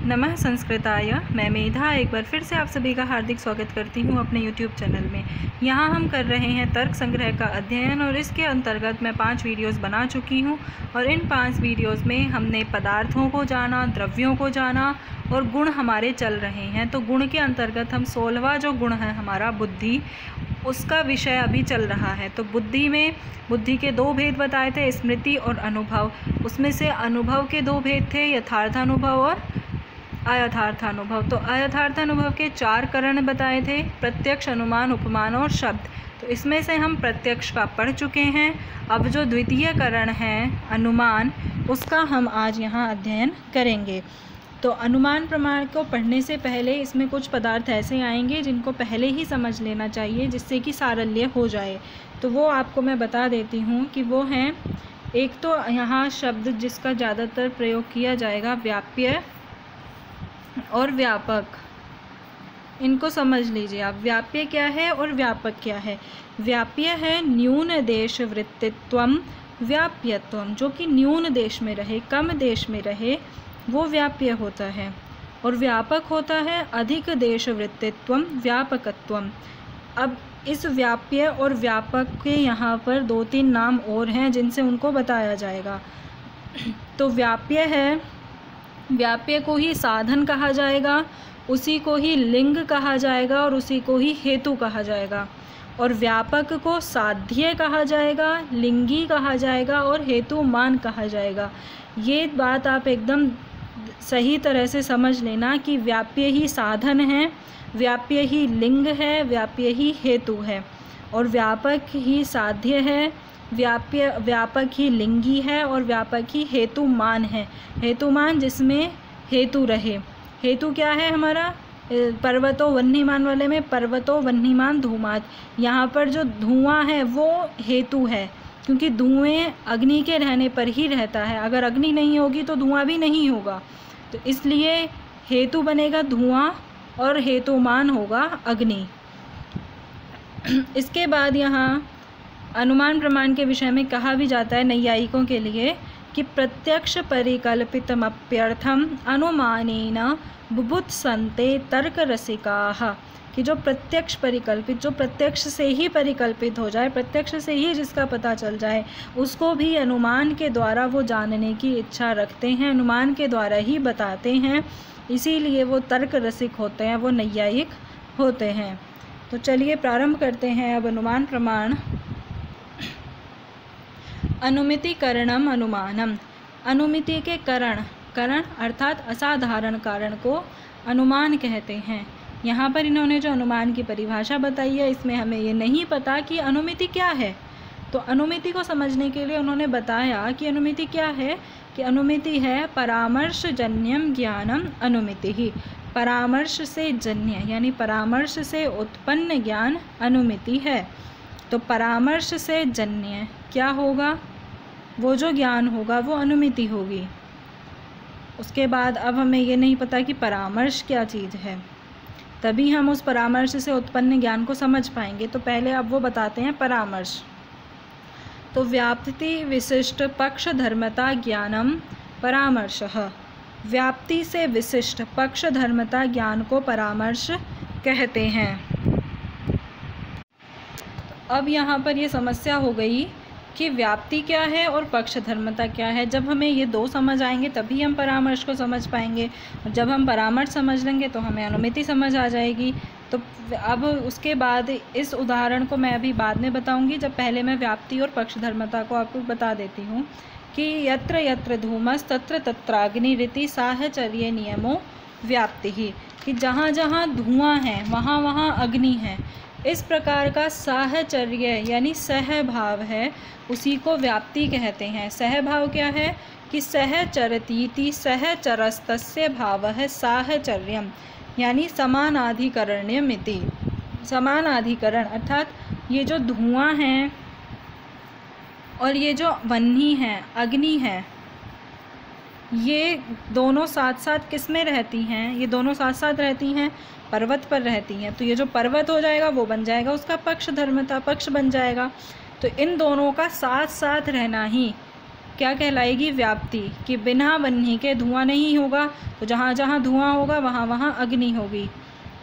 नमः संस्कृताय। मैं मेधा एक बार फिर से आप सभी का हार्दिक स्वागत करती हूँ अपने YouTube चैनल में। यहाँ हम कर रहे हैं तर्क संग्रह का अध्ययन और इसके अंतर्गत मैं 5 वीडियोस बना चुकी हूँ और इन 5 वीडियोस में हमने पदार्थों को जाना, द्रव्यों को जाना और गुण हमारे चल रहे हैं। तो गुण के अंतर्गत हम 16वां जो गुण है हमारा बुद्धि, उसका विषय अभी चल रहा है। तो बुद्धि के 2 भेद बताए थे, स्मृति और अनुभव। उसमें से अनुभव के 2 भेद थे, यथार्थानुभव और अयथार्थानुभव। तो अयथार्थानुभव के 4 करण बताए थे, प्रत्यक्ष, अनुमान, उपमान और शब्द। तो इसमें से हम प्रत्यक्ष का पढ़ चुके हैं। अब जो द्वितीय करण है अनुमान, उसका हम आज यहाँ अध्ययन करेंगे। तो अनुमान प्रमाण को पढ़ने से पहले इसमें कुछ पदार्थ ऐसे आएंगे जिनको पहले ही समझ लेना चाहिए जिससे कि सारल्य हो जाए। तो वो आपको मैं बता देती हूँ कि वो हैं, एक तो यहाँ शब्द जिसका ज़्यादातर प्रयोग किया जाएगा, व्याप्य और व्यापक। इनको समझ लीजिए आप, व्याप्य क्या है और व्यापक क्या है। व्याप्य है न्यून देश वृत्तित्वम व्याप्यत्वम, जो कि न्यून देश में रहे, कम देश में रहे, वो व्याप्य होता है। और व्यापक होता है अधिक देश वृत्तित्वम व्यापकत्वम। अब इस व्याप्य और व्यापक के यहाँ पर 2-3 नाम और हैं जिनसे उनको बताया जाएगा। तो व्याप्य है, व्याप्य को ही साधन कहा जाएगा, उसी को ही लिंग कहा जाएगा और उसी को ही हेतु कहा जाएगा। और व्यापक को साध्य कहा जाएगा, लिंगी कहा जाएगा और हेतुमान कहा जाएगा। ये बात आप एकदम सही तरह से समझ लेना कि व्याप्य ही साधन है, व्याप्य ही लिंग है, व्याप्य ही हेतु है और व्यापक ही साध्य है, व्यापक ही लिंगी है और व्यापक ही हेतुमान है। हेतुमान जिसमें हेतु रहे। हेतु क्या है हमारा, पर्वतो वह्निमान वाले में पर्वतो वह्निमान धूमात। यहाँ पर जो धुआं है वो हेतु है, क्योंकि धुएं अग्नि के रहने पर ही रहता है। अगर अग्नि नहीं होगी तो धुआं भी नहीं होगा। तो इसलिए हेतु बनेगा धुआं और हेतुमान होगा अग्नि। इसके बाद यहाँ अनुमान प्रमाण के विषय में कहा भी जाता है नैयायिकों के लिए कि प्रत्यक्ष परिकल्पितमप्यर्थम अनुमानेन बुभुत्सन्ते तर्क रसिकाः, कि जो प्रत्यक्ष परिकल्पित, जो प्रत्यक्ष से ही परिकल्पित हो जाए, प्रत्यक्ष से ही जिसका पता चल जाए, उसको भी अनुमान के द्वारा वो जानने की इच्छा रखते हैं, अनुमान के द्वारा ही बताते हैं। इसीलिए वो तर्क रसिक होते हैं, वो नैयायिक होते हैं। तो चलिए प्रारंभ करते हैं अब अनुमान प्रमाण। अनुमितिकरणम अनुमानम। अनुमिति के करण अर्थात असाधारण कारण को अनुमान कहते हैं। यहाँ पर इन्होंने जो अनुमान की परिभाषा बताई है, इसमें हमें ये नहीं पता कि अनुमिति क्या है। तो अनुमिति को समझने के लिए उन्होंने बताया कि अनुमिति क्या है, कि अनुमिति है परामर्शजन्यम ज्ञानम अनुमिति ही। परामर्श से जन्य यानी परामर्श से उत्पन्न ज्ञान अनुमिति है। तो परामर्श से जन्य क्या होगा, वो जो ज्ञान होगा वो अनुमिति होगी। उसके बाद अब हमें ये नहीं पता कि परामर्श क्या चीज़ है, तभी हम उस परामर्श से उत्पन्न ज्ञान को समझ पाएंगे। तो पहले अब वो बताते हैं परामर्श। तो व्याप्ति विशिष्ट पक्ष धर्मता ज्ञानम परामर्शः। व्याप्ति से विशिष्ट पक्ष धर्मता ज्ञान को परामर्श कहते हैं। अब यहाँ पर ये समस्या हो गई कि व्याप्ति क्या है और पक्ष धर्मता क्या है। जब हमें ये 2 समझ आएंगे तभी हम परामर्श को समझ पाएंगे, और जब हम परामर्श समझ लेंगे तो हमें अनुमिति समझ आ जाएगी। तो अब उसके बाद इस उदाहरण को मैं अभी बाद में बताऊंगी, जब पहले मैं व्याप्ति और पक्ष धर्मता को आपको बता देती हूँ कि यत्र यत्र धूमस तत्र तत्राग्नि रीति साहचर्य नियमो व्याप्ति ही, कि जहाँ जहाँ धुआं है वहाँ वहाँ अग्नि है। इस प्रकार का साहचर्य यानी सहभाव है, उसी को व्याप्ति कहते हैं। सहभाव क्या है कि सहचरतीति सहचरस्तस्य भावः साहचर्यम, यानी समानाधिकरण्यमिति। समानाधिकरण अर्थात ये जो धुआं है और ये जो वह्नि है, अग्नि है, ये दोनों साथ साथ किस में रहती हैं, ये दोनों साथ साथ रहती हैं, पर्वत पर रहती हैं। तो ये जो पर्वत हो जाएगा वो बन जाएगा उसका पक्ष धर्मता, पक्ष बन जाएगा। तो इन दोनों का साथ साथ रहना ही क्या कहलाएगी? व्याप्ति। कि बिना वह्नि के धुआं नहीं होगा, तो जहाँ जहाँ धुआं होगा वहाँ वहाँ अग्नि होगी।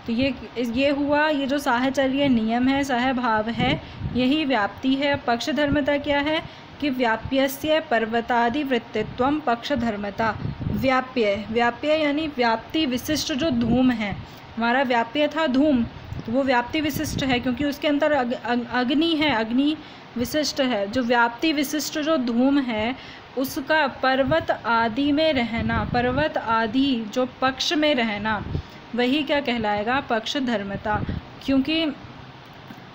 तो ये हुआ, ये जो साहचर्य नियम है, सहभाव है, यही व्याप्ति है। पक्षधर्मता क्या है? कि व्याप्यस्य पर्वतादि वृत्तित्वम पक्षधर्मता। व्याप्य यानी व्याप्ति विशिष्ट जो धूम है, हमारा व्याप्य था धूम, तो वो व्याप्ति विशिष्ट है क्योंकि उसके अंदर अग्नि है, अग्नि विशिष्ट है। जो व्याप्ति विशिष्ट जो धूम है उसका पर्वत आदि में रहना, पर्वत आदि जो पक्ष में रहना, वही क्या कहलाएगा? पक्षधर्मता। क्योंकि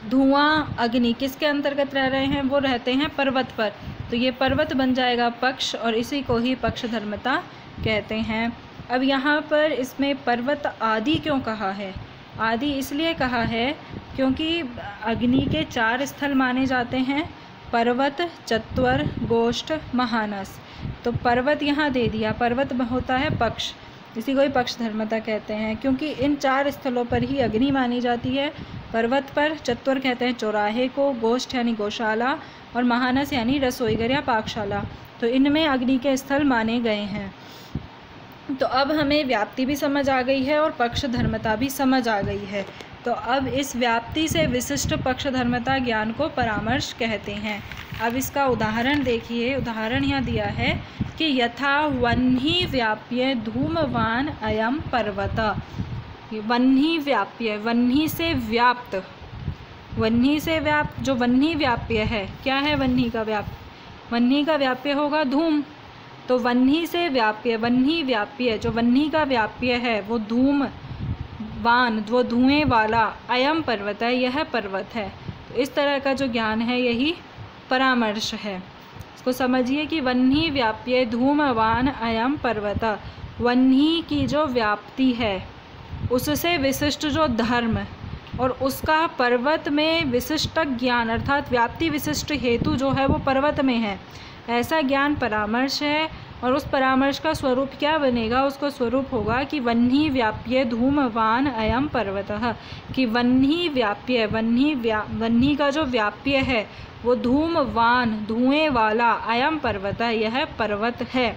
धुआं अग्नि किसके अंतर्गत रह रहे हैं? वो रहते हैं पर्वत पर, तो ये पर्वत बन जाएगा पक्ष, और इसी को ही पक्षधर्मता कहते हैं। अब यहाँ पर इसमें पर्वत आदि क्यों कहा है? आदि इसलिए कहा है क्योंकि अग्नि के 4 स्थल माने जाते हैं, पर्वत, चत्वर, गोष्ठ, महानस। तो पर्वत यहाँ दे दिया, पर्वत होता है पक्ष, इसी को ही पक्षधर्मता कहते हैं क्योंकि इन 4 स्थलों पर ही अग्नि मानी जाती है। पर्वत पर चत्वर कहते हैं चौराहे को, गोष्ठ यानी गौशाला, और महानस यानी रसोईघर या पाकशाला। तो इनमें अग्नि के स्थल माने गए हैं। तो अब हमें व्याप्ति भी समझ आ गई है और पक्षधर्मता भी समझ आ गई है। तो अब इस व्याप्ति से विशिष्ट पक्षधर्मता ज्ञान को परामर्श कहते हैं। अब इसका उदाहरण देखिए, उदाहरण यहाँ दिया है कि यथा वह्नि व्याप्य धूमवान अयम पर्वत। वह्नि व्याप्य, वह्नि से व्याप्त, वह्नि से व्याप्त, जो वह्नि व्याप्य है, क्या है वह्नि का व्याप्य? वह्नि का व्याप्य होगा धूम। तो वह्नि से व्याप्य, वह्नि व्याप्य, जो वह्नि का व्याप्य है वो धूम वान, वो धुएं वाला, अयम पर्वत है, यह पर्वत है। तो इस तरह का जो ज्ञान है यही परामर्श है। इसको समझिए कि वह्नि व्याप्य धूमवान अयम पर्वत, वह्नि की जो व्याप्ति है उससे विशिष्ट जो धर्म और उसका पर्वत में विशिष्ट ज्ञान अर्थात व्याप्ति विशिष्ट हेतु जो है वो पर्वत में है, ऐसा ज्ञान परामर्श है। और उस परामर्श का स्वरूप क्या बनेगा? उसका स्वरूप होगा कि वह्नि व्याप्य धूमवान अयम पर्वतः, कि वह्नि व्याप्य, वह्नि का जो व्याप्य है वो धूमवान, धुएं वाला, अयम पर्वत, यह पर्वत है।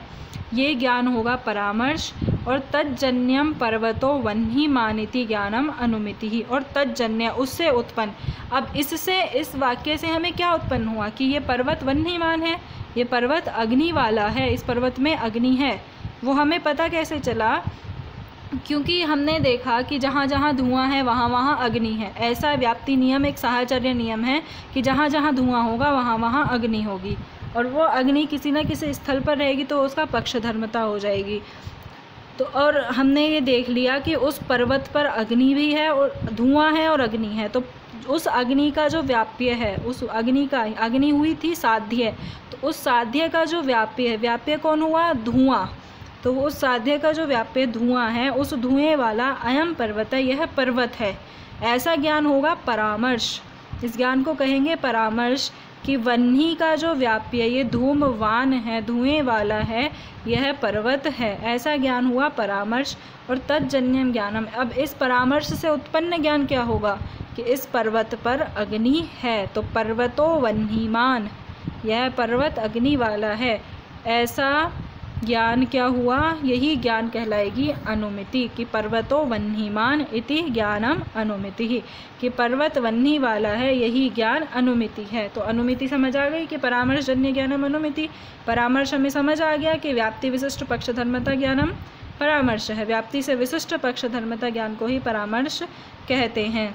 ये ज्ञान होगा परामर्श। और तज्जन्यम पर्वतो वह्नि मानिति ज्ञानम अनुमिति, और तज्जन्य उससे उत्पन्न। अब इससे, इस वाक्य से हमें क्या उत्पन्न हुआ कि ये पर्वत वह्निमान है, ये पर्वत अग्नि वाला है, इस पर्वत में अग्नि है। वो हमें पता कैसे चला? क्योंकि हमने देखा कि जहाँ जहाँ धुआं है वहाँ वहाँ अग्नि है। ऐसा व्याप्ति नियम एक साहचर्य नियम है कि जहाँ जहाँ धुआं होगा वहाँ वहाँ अग्नि होगी, और वो अग्नि किसी न किसी स्थल पर रहेगी तो उसका पक्षधर्मता हो जाएगी। तो और हमने ये देख लिया कि उस पर्वत पर अग्नि भी है और धुआं है और अग्नि है। तो उस अग्नि का जो व्याप्य है, उस अग्नि का, अग्नि हुई थी साध्य, तो उस साध्य का जो व्याप्य है, व्याप्य कौन हुआ? धुआं। तो उस साध्य का जो व्याप्य धुआं है, उस धुएं वाला अयम पर्वत है, यह पर्वत है। ऐसा ज्ञान होगा परामर्श। इस ज्ञान को कहेंगे परामर्श कि वह्नि का जो व्याप्य, ये धूमवान है, धुएं वाला है, यह पर्वत है। ऐसा ज्ञान हुआ परामर्श। और तज्जन्यम ज्ञानम, अब इस परामर्श से उत्पन्न ज्ञान क्या होगा कि इस पर्वत पर अग्नि है, तो पर्वतो वह्निमान, यह पर्वत अग्नि वाला है। ऐसा ज्ञान क्या हुआ? यही ज्ञान कहलाएगी अनुमिति, कि पर्वतो वह्निमान इति ज्ञानम अनुमिति, कि पर्वत वह्नि वाला है, यही ज्ञान अनुमिति है। तो अनुमिति समझ आ गई कि परामर्शजन्य ज्ञानम अनुमिति। परामर्श हमें समझ आ गया कि व्याप्ति विशिष्ट पक्षधर्मता ज्ञानम परामर्श है। व्याप्ति से विशिष्ट पक्षधर्मता ज्ञान को ही परामर्श कहते हैं।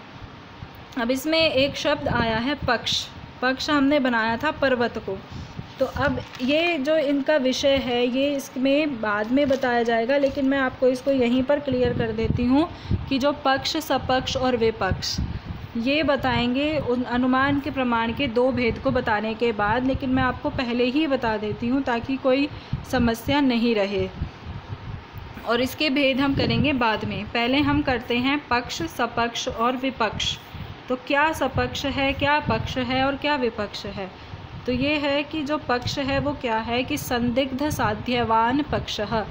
अब इसमें एक शब्द आया है पक्ष। पक्ष हमने बनाया था पर्वत को। तो अब ये जो इनका विषय है ये इसमें बाद में बताया जाएगा, लेकिन मैं आपको इसको यहीं पर क्लियर कर देती हूँ कि जो पक्ष, सपक्ष और विपक्ष, ये बताएंगे उन अनुमान के प्रमाण के 2 भेद को बताने के बाद। लेकिन मैं आपको पहले ही बता देती हूँ ताकि कोई समस्या नहीं रहे, और इसके भेद हम करेंगे बाद में। पहले हम करते हैं पक्ष, सपक्ष और विपक्ष। तो क्या सपक्ष है, क्या पक्ष है और क्या विपक्ष है? तो ये है कि जो पक्ष है वो क्या है कि संदिग्ध साध्यवान पक्षः।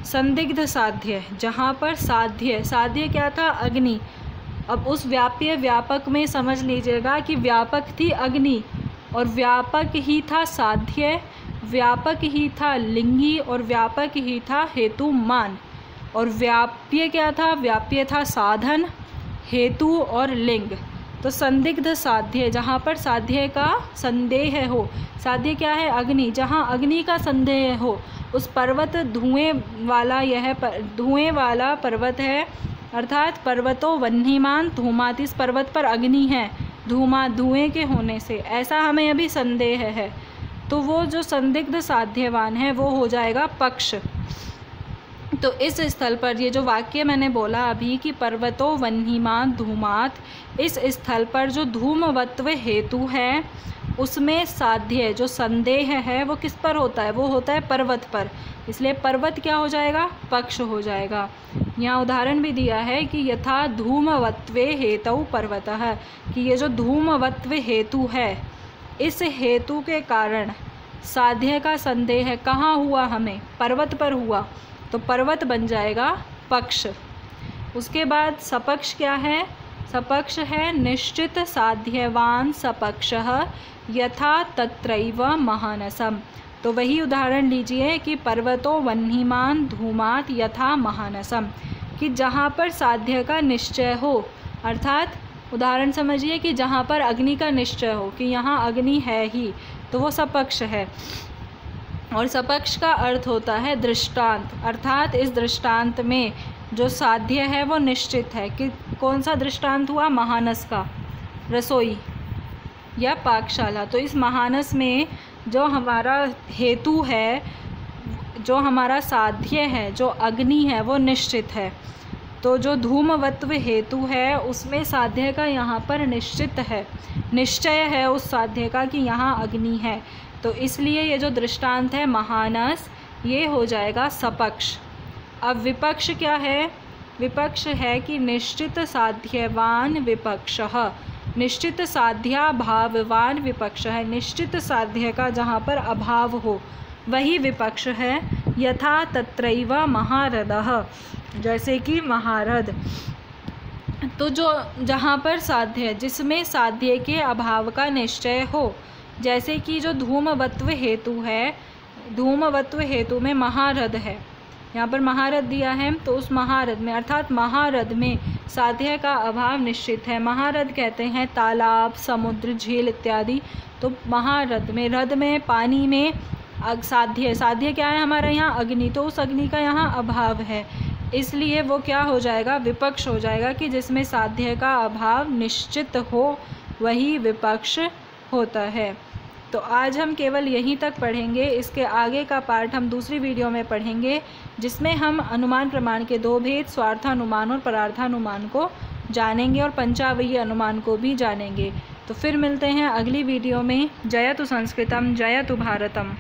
संदिग्ध साध्य, जहाँ पर साध्य, साध्य क्या था? अग्नि। अब उस व्याप्य व्यापक में समझ लीजिएगा कि व्यापक थी अग्नि और व्यापक ही था साध्य, व्यापक ही था लिंगी और व्यापक ही था हेतुमान। और व्याप्य क्या था? व्याप्य था साधन, हेतु और लिंग। तो संदिग्ध साध्य, जहाँ पर साध्य का संदेह हो, साध्य क्या है? अग्नि, जहाँ अग्नि का संदेह हो, उस पर्वत धुएं वाला, यह धुएं वाला पर्वत है, अर्थात पर्वतो वह्निमान धूमात, इस पर्वत पर अग्नि है धुएं के होने से, ऐसा हमें अभी संदेह है। तो वो जो संदिग्ध साध्यवान है वो हो जाएगा पक्ष। तो इस स्थल पर ये जो वाक्य मैंने बोला अभी कि पर्वतो वह्निमान धूमात, इस स्थल पर जो धूमवत्व हेतु है उसमें साध्य जो संदेह है वो किस पर होता है? वो होता है पर्वत पर, इसलिए पर्वत क्या हो जाएगा? पक्ष हो जाएगा। यहाँ उदाहरण भी दिया है कि यथा धूमवत्वे हेतु पर्वतः, कि ये जो धूमवत्व हेतु है, इस हेतु के कारण साध्य का संदेह कहाँ हुआ? हमें पर्वत पर हुआ, तो पर्वत बन जाएगा पक्ष। उसके बाद सपक्ष क्या है? सपक्ष है निश्चित साध्यवान सपक्षः यथा तत्रैव महानसम। तो वही उदाहरण लीजिए कि पर्वतो वह्निमान धूमात यथा महानसम, कि जहाँ पर साध्य का निश्चय हो, अर्थात उदाहरण समझिए कि जहाँ पर अग्नि का निश्चय हो कि यहाँ अग्नि है ही, तो वो सपक्ष है। और सपक्ष का अर्थ होता है दृष्टांत, अर्थात इस दृष्टांत में जो साध्य है वो निश्चित है। कि कौन सा दृष्टांत हुआ? महानस का, रसोई या पाकशाला। तो इस महानस में जो हमारा हेतु है, जो हमारा साध्य है, जो अग्नि है, वो निश्चित है। तो जो धूमवत्व हेतु है उसमें साध्य का यहाँ पर निश्चित है, निश्चय है उस साध्य का कि यहाँ अग्नि है। तो इसलिए ये जो दृष्टांत है महानस, ये हो जाएगा सपक्ष। अब विपक्ष क्या है? विपक्ष है कि निश्चित साध्यवान विपक्षः, निश्चित साध्याभाववान विपक्ष है, निश्चित साध्य का जहाँ पर अभाव हो वही विपक्ष है। यथा तत्रैव महारथः, जैसे कि महारथ। तो जो जहाँ पर साध्य, जिसमें साध्य के अभाव का निश्चय हो, जैसे कि जो धूमवत्व हेतु है, धूमवत्व हेतु में महारथ है, यहाँ पर महारथ दिया है, तो उस महारथ में, अर्थात महारथ में साध्य का अभाव निश्चित है। महारथ कहते हैं तालाब, समुद्र, झील इत्यादि। तो महारथ में, रथ में, पानी में साध्य, साध्य क्या है हमारा यहाँ? अग्नि। तो उस अग्नि का यहाँ अभाव है, इसलिए वो क्या हो जाएगा? विपक्ष हो जाएगा, कि जिसमें साध्य का अभाव निश्चित हो वही विपक्ष होता है। तो आज हम केवल यहीं तक पढ़ेंगे। इसके आगे का पार्ट हम दूसरी वीडियो में पढ़ेंगे, जिसमें हम अनुमान प्रमाण के दो भेद, स्वार्थानुमान और परार्थानुमान को जानेंगे और पंचावयी अनुमान को भी जानेंगे। तो फिर मिलते हैं अगली वीडियो में। जयतु संस्कृतम, जयतु भारतम।